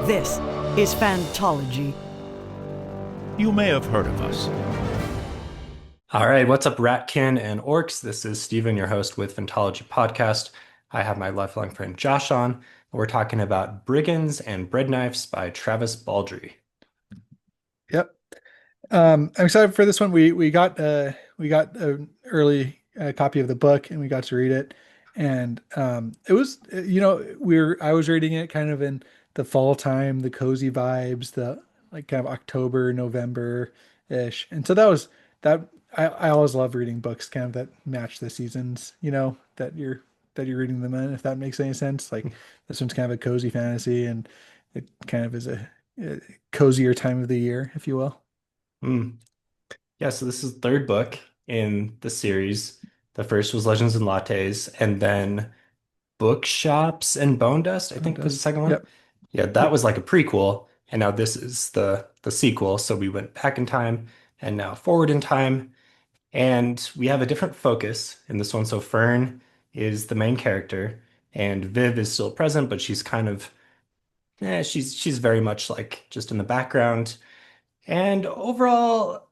This is Fantology. You may have heard of us. All right, what's up, Ratkin and Orcs? This is Steven, your host with Phantology Podcast. I have my lifelong friend Josh on, and we're talking about Brigands and Breadknives by Travis Baldree. Yep. I'm excited for this one. We got an early copy of the book and we got to read it. And it was I was reading it kind of in the fall time, the cozy vibes, the like kind of October, November-ish. And so that was that I always love reading books kind of that match the seasons, that you're reading them in, if that makes any sense. Like this one's kind of a cozy fantasy and it kind of is a cozier time of the year, if you will. Hmm. Yeah, so this is the third book in the series. The first was Legends and Lattes, and then Bookshops and Bone Dust, I Bone think was the Dust. second one. Yep. Yeah, that Yep. was like a prequel, and now this is the sequel. So we went back in time and now forward in time. And we have a different focus in this one. So Fern is the main character, and Viv is still present, but she's kind of she's very much like just in the background. And overall,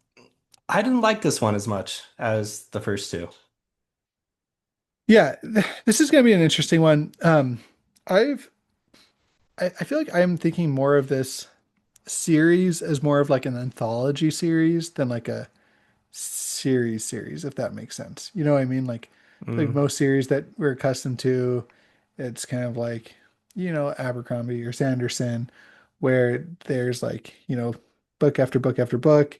I didn't like this one as much as the first two. Yeah, this is going to be an interesting one. I've I feel like I'm thinking more of this series as more of like an anthology series than like a series, if that makes sense. You know what I mean? Like Mm. most series that we're accustomed to, it's kind of like, Abercrombie or Sanderson, where there's like, book after book after book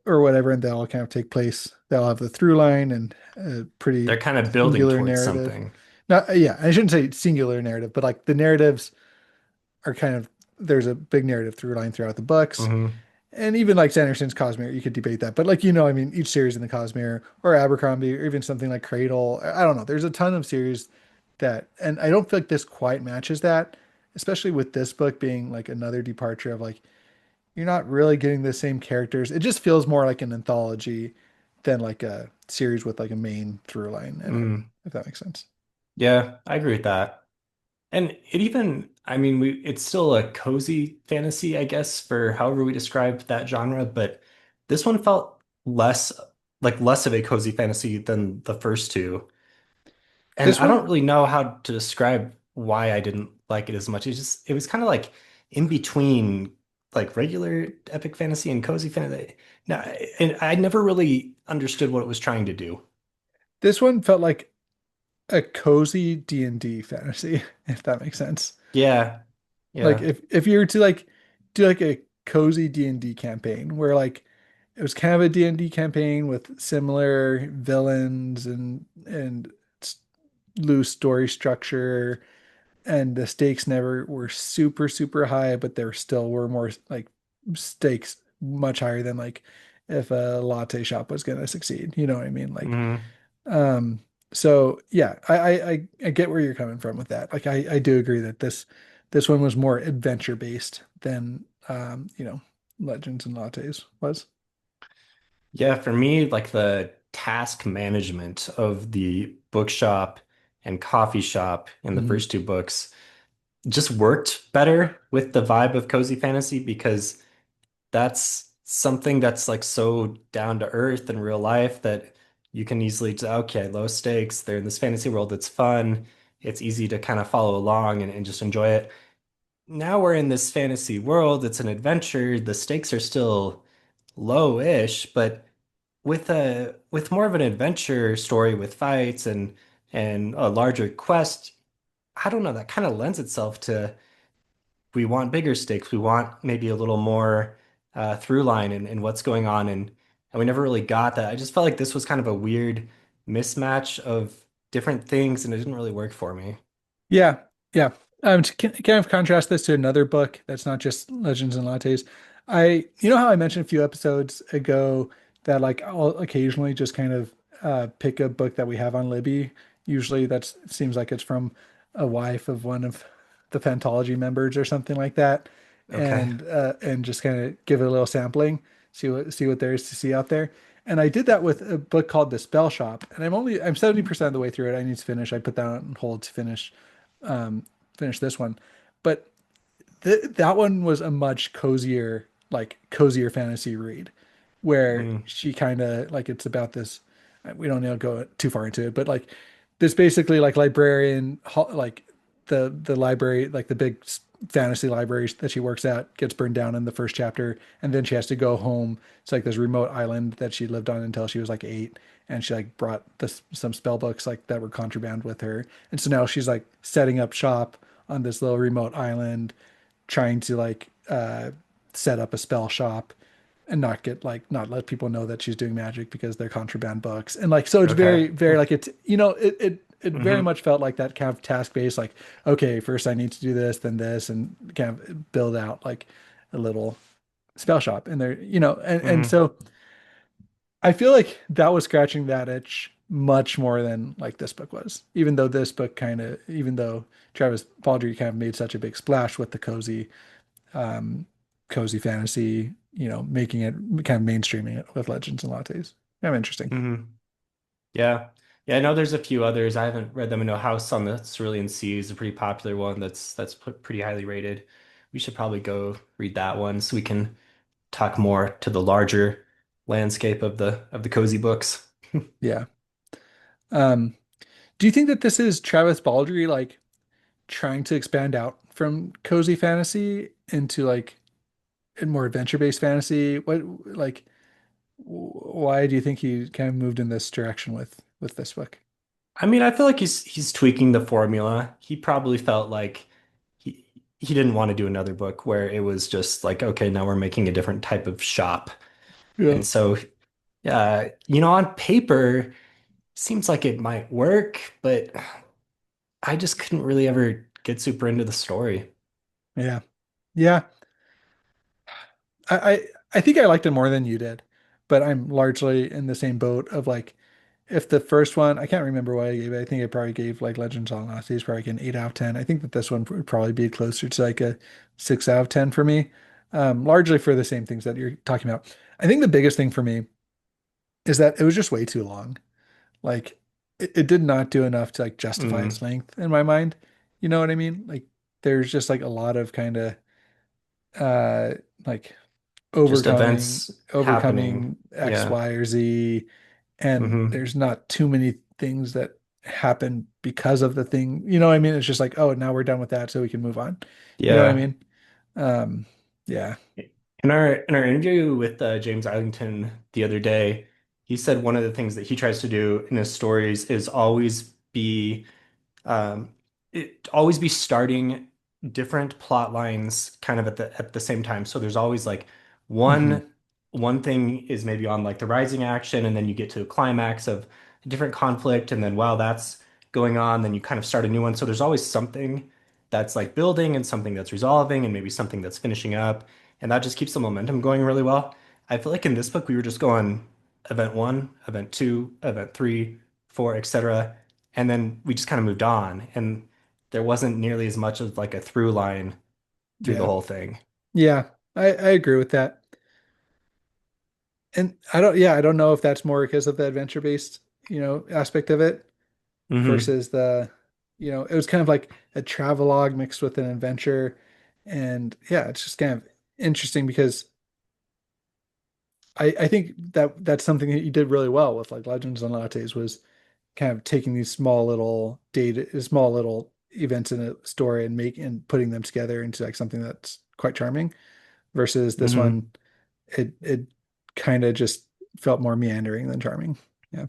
or whatever, and they'll all kind of take place. They'll have the through line and a pretty They're kind of building singular towards narrative. something. Not, yeah, I shouldn't say singular narrative, but like the narratives are kind of there's a big narrative through line throughout the books. Hmm. And even like Sanderson's Cosmere, you could debate that. But like, I mean, each series in the Cosmere or Abercrombie or even something like Cradle, I don't know. There's a ton of series and I don't feel like this quite matches that, especially with this book being like another departure of like, you're not really getting the same characters. It just feels more like an anthology than like a series with like a main through line in it, Mm. if that makes sense. Yeah, I agree with that. And it even, I mean, it's still a cozy fantasy, I guess, for however we describe that genre, but this one felt less of a cozy fantasy than the first two. And This I don't one, really know how to describe why I didn't like it as much. It was kind of like in between like regular epic fantasy and cozy fantasy. No, and I never really understood what it was trying to do. this one felt like a cozy D&D fantasy, if that makes sense. Yeah. Like Yeah. if you were to like do like a cozy D&D campaign where like it was kind of a D&D campaign with similar villains and loose story structure and the stakes never were super high, but there still were more like stakes much higher than like if a latte shop was going to succeed. You know what I mean? Like Hmm. um, so yeah, I get where you're coming from with that. Like I do agree that this one was more adventure based than Legends and Lattes was. Yeah, for me, like the task management of the bookshop and coffee shop in the Mhm. first two books just worked better with the vibe of cozy fantasy because that's something that's like so down to earth in real life that you can easily say, okay, low stakes, they're in this fantasy world, it's fun, it's easy to kind of follow along and just enjoy it. Now we're in this fantasy world, it's an adventure, the stakes are still low-ish, but with more of an adventure story with fights and a larger quest, I don't know, that kind of lends itself to we want bigger stakes. We want maybe a little more through line in what's going on and we never really got that. I just felt like this was kind of a weird mismatch of different things and it didn't really work for me. Yeah, yeah. To kind of contrast this to another book that's not just Legends and Lattes. You know how I mentioned a few episodes ago that like I'll occasionally just kind of pick a book that we have on Libby. Usually that seems like it's from a wife of one of the Fantology members or something like that, Okay. and just kind of give it a little sampling, see what there is to see out there. And I did that with a book called The Spell Shop, and I'm 70% of the way through it. I need to finish. I put that on hold to um, finish this one. But that one was a much cozier, like cozier fantasy read, where Mm, she kind of like it's about this. We don't need to go too far into it, but like this basically like librarian, like the library, like the big fantasy library that she works at gets burned down in the first chapter, and then she has to go home. It's like this remote island that she lived on until she was like 8, and she like brought some spell books like that were contraband with her, and so now she's like setting up shop on this little remote island trying to like set up a spell shop and not get like not let people know that she's doing magic because they're contraband books and like so it's okay. very like it's it very Hmm. much felt like that kind of task based like okay first I need to do this then this and kind of build out like a little spell shop and there and Hmm. so I feel like that was scratching that itch much more than like this book was even though this book kind of even though Travis Baldree kind of made such a big splash with the um, cozy fantasy, making it kind of mainstreaming it with Legends and Lattes. Kind of interesting. Hmm. Yeah. Yeah, I know there's a few others. I haven't read them. I know House on the Cerulean Sea is a pretty popular one that's pretty highly rated. We should probably go read that one so we can talk more to the larger landscape of the cozy books. Yeah. Um, do you think that this is Travis Baldree like trying to expand out from cozy fantasy into like a more adventure-based fantasy? What like why do you think he kind of moved in this direction with this book? I mean, I feel like he's tweaking the formula. He probably felt like he he didn't want to do another book where it was just like, okay, now we're making a different type of shop. Yeah. And so, on paper, seems like it might work, but I just couldn't really ever get super into the story. Yeah. Yeah. I think I liked it more than you did, but I'm largely in the same boat of like if the first one, I can't remember what I gave it. I think I probably gave like Legends on Lattes probably like an 8 out of 10. I think that this one would probably be closer to like a 6 out of 10 for me. Largely for the same things that you're talking about. I think the biggest thing for me is that it was just way too long. Like it did not do enough to like justify its Mm, length in my mind. You know what I mean? Like there's just like a lot of kind of uh like just overcoming events happening. overcoming X, Yeah. Y, or Z, and Hmm. there's not too many things that happen because of the thing. You know what I mean? It's just like, oh, now we're done with that, so we can move on. You know what I Yeah. mean? Um, yeah, In our interview with James Islington the other day, he said one of the things that he tries to do in his stories is um, always be starting different plot lines kind of at the same time. So there's always like hmm one one thing is maybe on like the rising action, and then you get to a climax of a different conflict, and then while that's going on, then you kind of start a new one. So there's always something that's like building and something that's resolving and maybe something that's finishing up, and that just keeps the momentum going really well. I feel like in this book we were just going event one, event two, event three, four, etc. And then we just kind of moved on, and there wasn't nearly as much of like a through line through the yeah, whole thing. yeah. I agree with that, and I don't know if that's more because of the adventure based, aspect of it Hmm. versus it was kind of like a travelogue mixed with an adventure, and yeah, it's just kind of interesting because I think that that's something that you did really well with like Legends and Lattes was kind of taking these small little events in a story and putting them together into like something that's quite charming versus this Hmm. one it kind of just felt more meandering than charming. Yeah.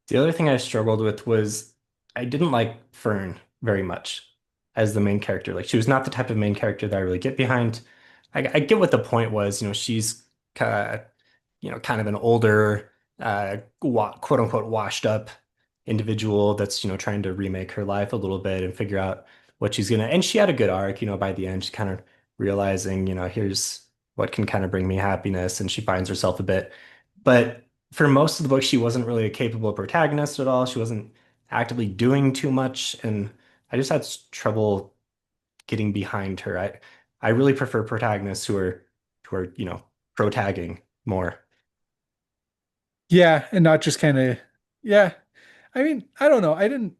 The other thing I struggled with was I didn't like Fern very much as the main character. Like she was not the type of main character that I really get behind. I get what the point was. She's kind of an older, quote unquote, washed up individual that's, trying to remake her life a little bit and figure out what she's gonna. And she had a good arc, by the end, she kind of realizing, here's what can kind of bring me happiness, and she finds herself a bit. But for most of the book, she wasn't really a capable protagonist at all. She wasn't actively doing too much, and I just had trouble getting behind her. I really prefer protagonists who are, protagging more. Yeah, and not just kind of yeah. I mean, I don't know. I didn't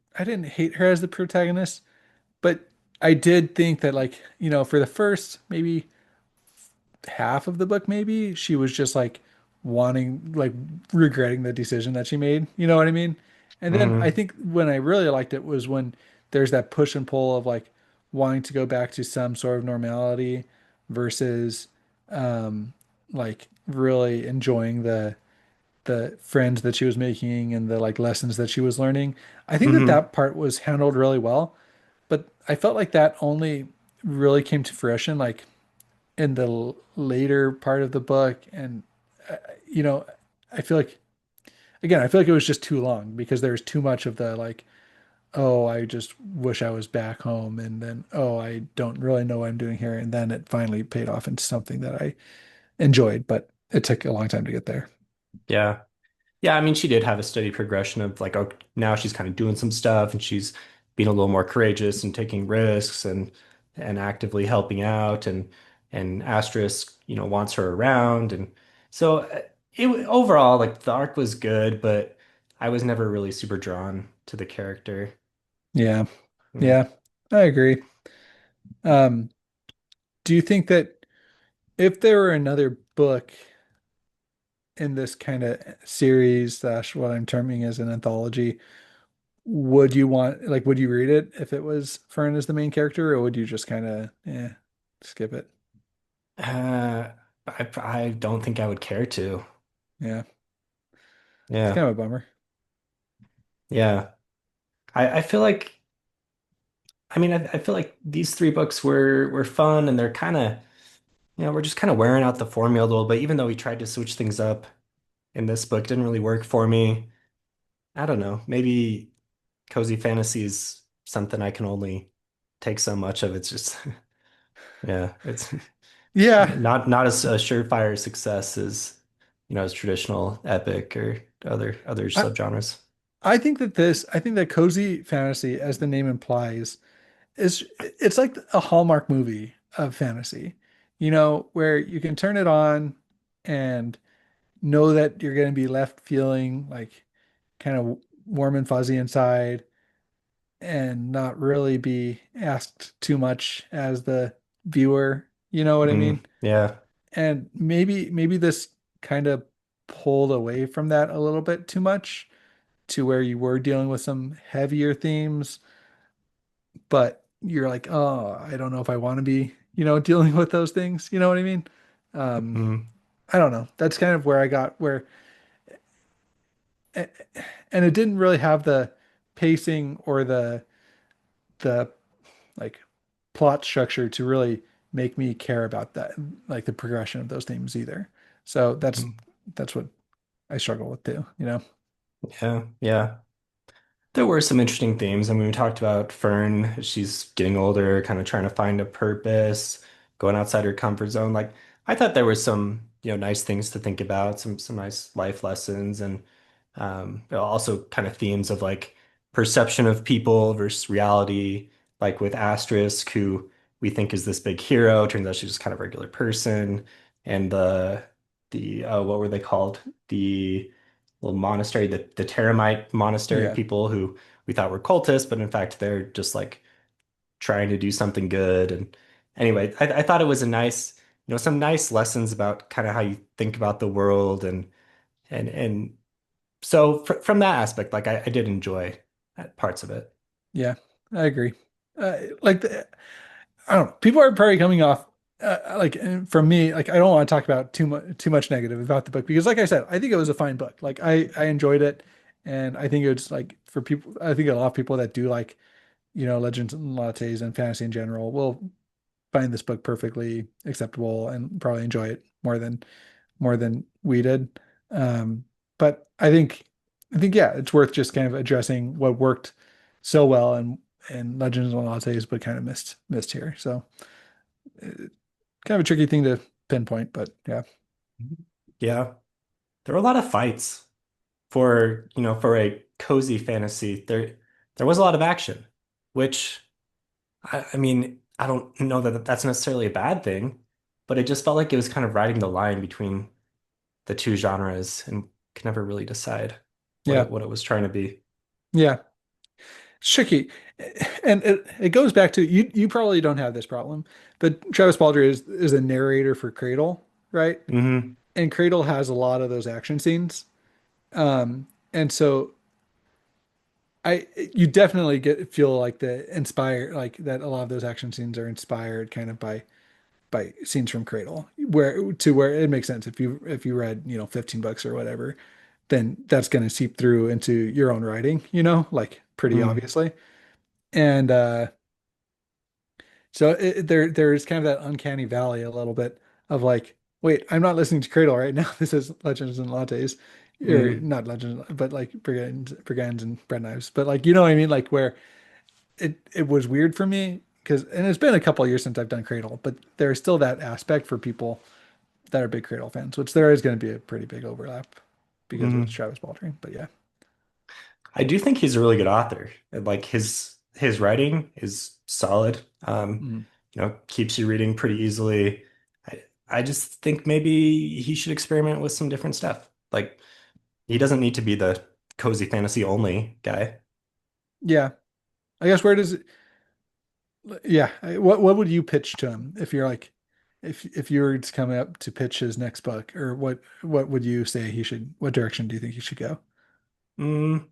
hate her as the protagonist, but I did think that like, for the first maybe half of the book, maybe she was just like wanting, like regretting the decision that she made. You know what I mean? And then I Hmm. think when I really liked it was when there's that push and pull of like wanting to go back to some sort of normality versus um like really enjoying the friends that she was making and the like lessons that she was learning. I think that Hmm. that part was handled really well, but I felt like that only really came to fruition like in the later part of the book. And you know, I feel like again, I feel like it was just too long because there was too much of the like, oh, I just wish I was back home, and then oh, I don't really know what I'm doing here, and then it finally paid off into something that I enjoyed, but it took a long time to get there. Yeah. Yeah, I mean, she did have a steady progression of like, oh, now she's kind of doing some stuff and she's being a little more courageous and taking risks and actively helping out and Asterisk, wants her around and so overall like the arc was good, but I was never really super drawn to the character. Yeah, Yeah. yeah, I agree. Um, do you think that if there were another book in this kind of series slash what I'm terming as an anthology, would you read it if it was Fern as the main character, or would you just kind of skip it? I don't think I would care to. Yeah, it's Yeah. kind of a bummer. Yeah. I feel like I feel like these three books were fun and they're kind of we're just kind of wearing out the formula a little bit, even though we tried to switch things up in this book. It didn't really work for me. I don't know. Maybe cozy fantasy is something I can only take so much of. It's just, yeah, it's Yeah, not as a surefire success as, as traditional epic or other I subgenres. I think that cozy fantasy, as the name implies, is it's like a Hallmark movie of fantasy, where you can turn it on and know that you're going to be left feeling like kind of warm and fuzzy inside and not really be asked too much as the viewer. You know what I mean? Yeah. And maybe this kind of pulled away from that a little bit too much to where you were dealing with some heavier themes, but you're like, oh, I don't know if I want to be, dealing with those things. You know what I mean? Um, Mm, I don't know. That's kind of where I got where, and it didn't really have the pacing or the like plot structure to really make me care about that, like the progression of those themes either. So mm. that's what I struggle with too. Yeah. Yeah. There were some interesting themes. I mean, we talked about Fern. She's getting older, kind of trying to find a purpose, going outside her comfort zone. Like, I thought there were some, nice things to think about, some nice life lessons, and also kind of themes of like perception of people versus reality. Like with Asterisk, who we think is this big hero, turns out she's just kind of a regular person, and the what were they called? The little monastery, the Terramite monastery Yeah. people who we thought were cultists, but in fact they're just like trying to do something good. And anyway, I thought it was a nice, some nice lessons about kind of how you think about the world and so from that aspect, like I did enjoy parts of it. Yeah, I agree. I don't know. People are probably coming off like from me. Like I don't want to talk about too much negative about the book because, like I said, I think it was a fine book. Like I enjoyed it, and I think it's like for people. I think a lot of people that do like Legends and Lattes and fantasy in general will find this book perfectly acceptable and probably enjoy it more than we did. Um, but I think yeah, it's worth just kind of addressing what worked so well and Legends and Lattes, but kind of missed here. So kind of a tricky thing to pinpoint, but yeah, Yeah, there were a lot of fights for a cozy fantasy. There was a lot of action, which I mean, I don't know that that's necessarily a bad thing, but it just felt like it was kind of riding the line between the two genres and could never really decide yeah, what it was trying to be. yeah. It's tricky. And it goes back to you probably don't have this problem, but Travis Baldree is a narrator for Cradle, right? Hmm. And Cradle has a lot of those action scenes. And so you definitely feel like the inspired like that a lot of those action scenes are inspired kind of by scenes from Cradle, where it makes sense if you read, 15 books or whatever, then that's going to seep through into your own writing, like pretty Mm. obviously. And so there's kind of that uncanny valley a little bit of like, wait, I'm not listening to Cradle right now. This is Legends and Lattes, or Mm. not Legends, but like Brigands and Breadknives. But like, you know what I mean? Like where it was weird for me because, and it's been a couple of years since I've done Cradle, but there's still that aspect for people that are big Cradle fans, which there is going to be a pretty big overlap because it's Mm. Travis Baldree. But yeah. I do think he's a really good author. And, like his writing is solid. Mhm. Keeps you reading pretty easily. I just think maybe he should experiment with some different stuff. Like he doesn't need to be the cozy fantasy only guy. Yeah. I guess where does it, yeah. What would you pitch to him if you're like, if you were to come up to pitch his next book, or what would you say what direction do you think he should go? Mm,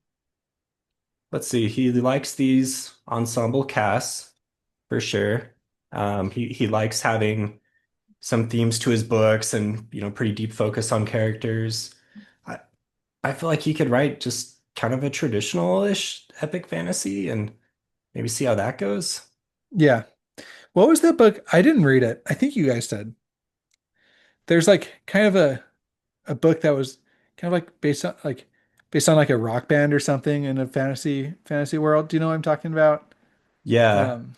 let's see. He likes these ensemble casts for sure. He likes having some themes to his books and pretty deep focus on characters. I I feel like he could write just kind of a traditional-ish epic fantasy and maybe see how that goes. Yeah. What was that book? I didn't read it. I think you guys said there's like kind of a book that was kind of like based on like a rock band or something in a fantasy world. Do you know what I'm talking about? Yeah. Um,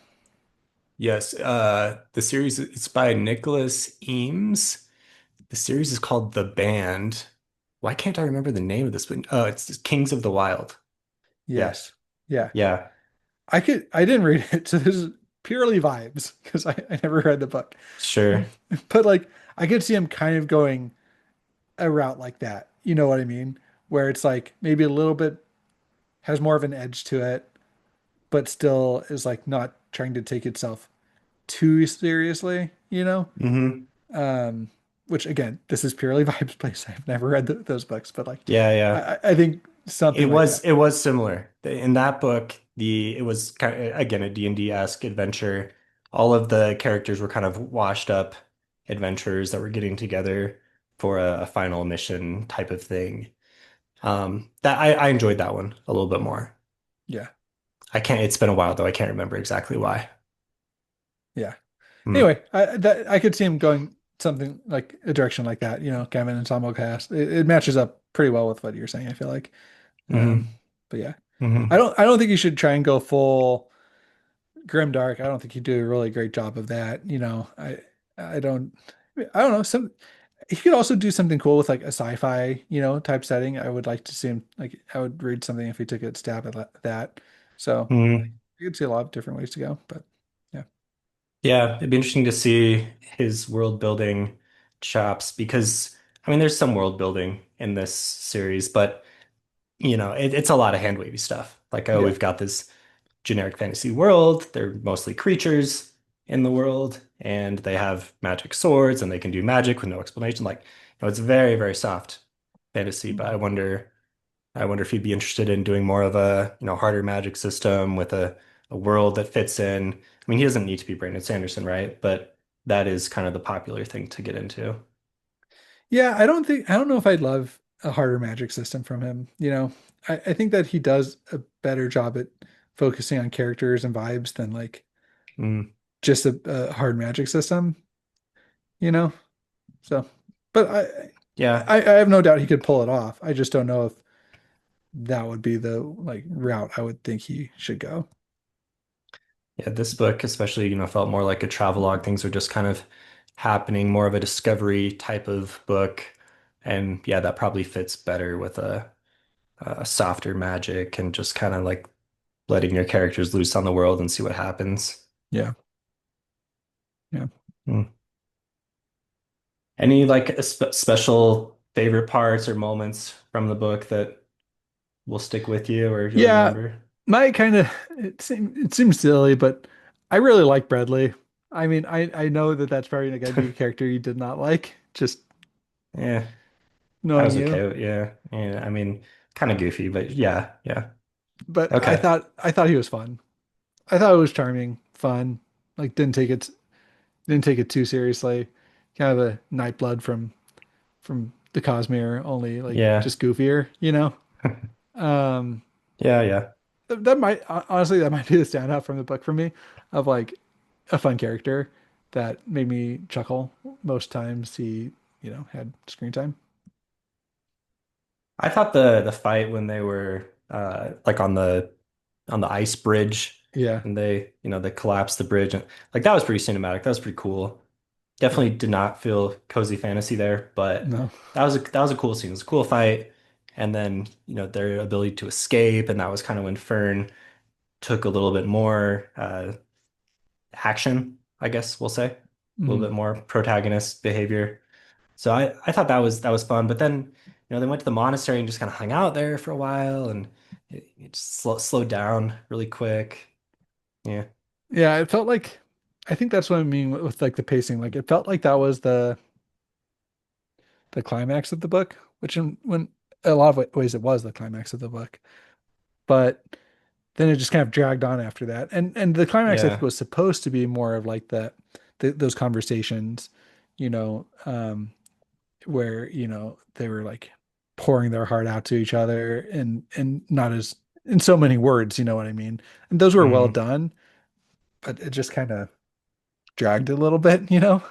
Yes. The series it's by Nicholas Eames. The series is called The Band. Why can't I remember the name of this one? Oh, it's Kings of the Wild. Yeah. yes. Yeah. Yeah. I didn't read it, so this is purely vibes because I never read the book. Sure. But like I could see him kind of going a route like that. You know what I mean? Where it's like maybe a little bit has more of an edge to it, but still is like not trying to take itself too seriously, Hmm. Um, which again, this is purely vibes place. I've never read those books, but like Yeah, yeah. I think something like that. It was similar. In that book, the it was kind of, again a D&D-esque adventure. All of the characters were kind of washed up adventurers that were getting together for a final mission type of thing. That I enjoyed that one a little bit more. Yeah. I can't, it's been a while though. I can't remember exactly why. Yeah. Mm. Anyway, I could see him going something like a direction like that, kind of an ensemble cast. It matches up pretty well with what you're saying, I feel like. Um, Hmm. but yeah. Hmm. I don't think you should try and go full grimdark. I don't think you do a really great job of that. I don't I don't know. He could also do something cool with like a sci-fi, type setting. I would like to see him like I would read something if he took a stab at that. So Hmm. you could see a lot of different ways to go, but yeah. Yeah, it'd be interesting to see his world building chops because I mean there's some world building in this series, but it's a lot of hand wavy stuff. Like, oh, Yeah. we've got this generic fantasy world. They're mostly creatures in the world, and they have magic swords, and they can do magic with no explanation. Like, it's very, very soft fantasy. But I wonder if he'd be interested in doing more of a, harder magic system with a world that fits in. I mean, he doesn't need to be Brandon Sanderson, right? But that is kind of the popular thing to get into. Yeah, I don't know if I'd love a harder magic system from him. I think that he does a better job at focusing on characters and vibes than like Mm, just a hard magic system, you know? So, but yeah. I have no doubt he could pull it off. I just don't know if that would be the like route I would think he should go. Yeah, this book especially, felt more like a travelogue. Things were just kind of happening, more of a discovery type of book. And yeah, that probably fits better with a softer magic and just kind of like letting your characters loose on the world and see what happens. Yeah. Yeah. Hmm. Any like special favorite parts or moments from the book that will stick with you or you'll Yeah. remember? My kind of it seems silly, but I really like Bradley. I mean, I know that that's probably going to be a character you did not like, just Yeah, I knowing was you. okay yeah. Yeah, I mean, kind of goofy, but yeah, yeah. But Okay. I thought he was fun. I thought it was charming, fun. Like didn't take it too seriously. Kind of a Nightblood from the Cosmere, only like Yeah. just goofier, you know? Um, Yeah, yeah. that might honestly that might be the standout from the book for me of like a fun character that made me chuckle most times he, had screen time. I thought the fight when they were like on the ice bridge Yeah, and they collapsed the bridge and like that was pretty cinematic. That was pretty cool. yeah, Definitely did not feel cozy fantasy there, but no, that was a cool scene. It was a cool fight. And then, their ability to escape, and that was kind of when Fern took a little bit more action, I guess we'll say. A little mhm. bit more protagonist behavior. So I thought that was fun. But then, they went to the monastery and just kind of hung out there for a while, and it just slowed down really quick. Yeah. Yeah, it felt like I think that's what I mean with like the pacing. Like it felt like that was the climax of the book, which in when a lot of ways it was the climax of the book. But then it just kind of dragged on after that. And the climax I think Yeah. was supposed to be more of like those conversations, you know, where, they were like pouring their heart out to each other and not as in so many words, you know what I mean? And those were well hmm done, but it just kind of dragged a little bit, you know?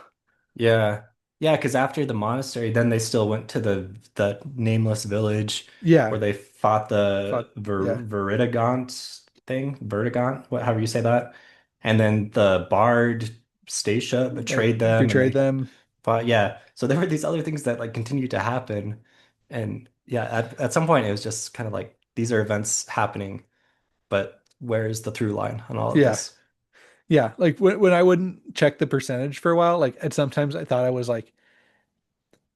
Yeah. Yeah, because after the monastery, then they still went to the nameless village Yeah. where they fought the Fuck. Yeah. Vertigaunt thing, Vertigaunt, however you say that. And then the Bard Stacia betrayed them and Betrayed they them. fought, yeah. So there were these other things that like continued to happen. And yeah, at some point it was just kind of like these are events happening, but where's the through line on all of Yeah. this? Yeah. Like when I wouldn't check the percentage for a while, like at sometimes I thought I was like,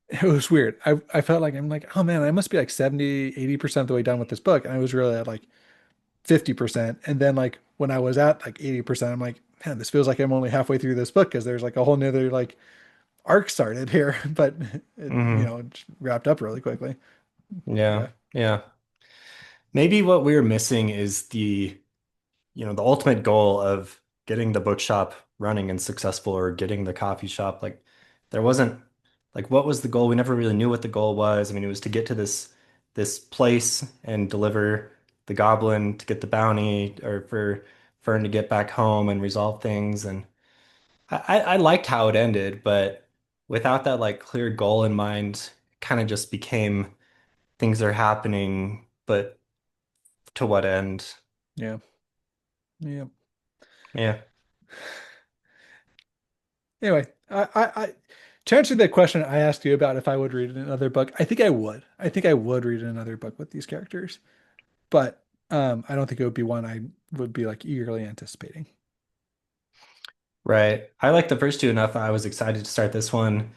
it was weird. I felt like I'm like, oh man, I must be like 70, 80% of the way done with this book. And I was really at like 50%. And then like when I was at like 80%, I'm like, man, this feels like I'm only halfway through this book because there's like a whole nother like arc started here, but hmm it just wrapped up really quickly. Yeah. Yeah. Yeah. Maybe what we're missing is the ultimate goal of getting the bookshop running and successful or getting the coffee shop. Like there wasn't like what was the goal? We never really knew what the goal was. I mean, it was to get to this place and deliver the goblin to get the bounty or for Fern to get back home and resolve things. And I liked how it ended, but without that like clear goal in mind, it kind of just became things are happening, but to what end? Yeah. Yeah. Yeah. Anyway, to answer the question I asked you about if I would read another book, I think I would. I think I would read another book with these characters, but I don't think it would be one I would be like eagerly anticipating. Right. I liked the first two enough. I was excited to start this one.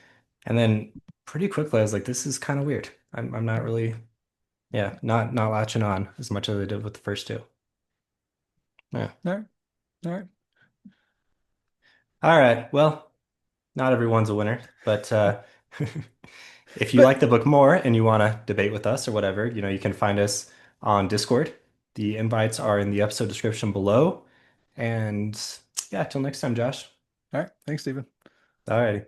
And then pretty quickly I was like, this is kind of weird. I'm not Yeah. really, yeah, not latching on as much as I did with the first two. Yeah. All right. All right. All right. Well, not everyone's a winner, but if you like But the book more and you want to debate with us or whatever, you can find us on Discord. The invites are in the episode description below. And yeah, till next time, Josh. all right. Thanks, Stephen. All righty.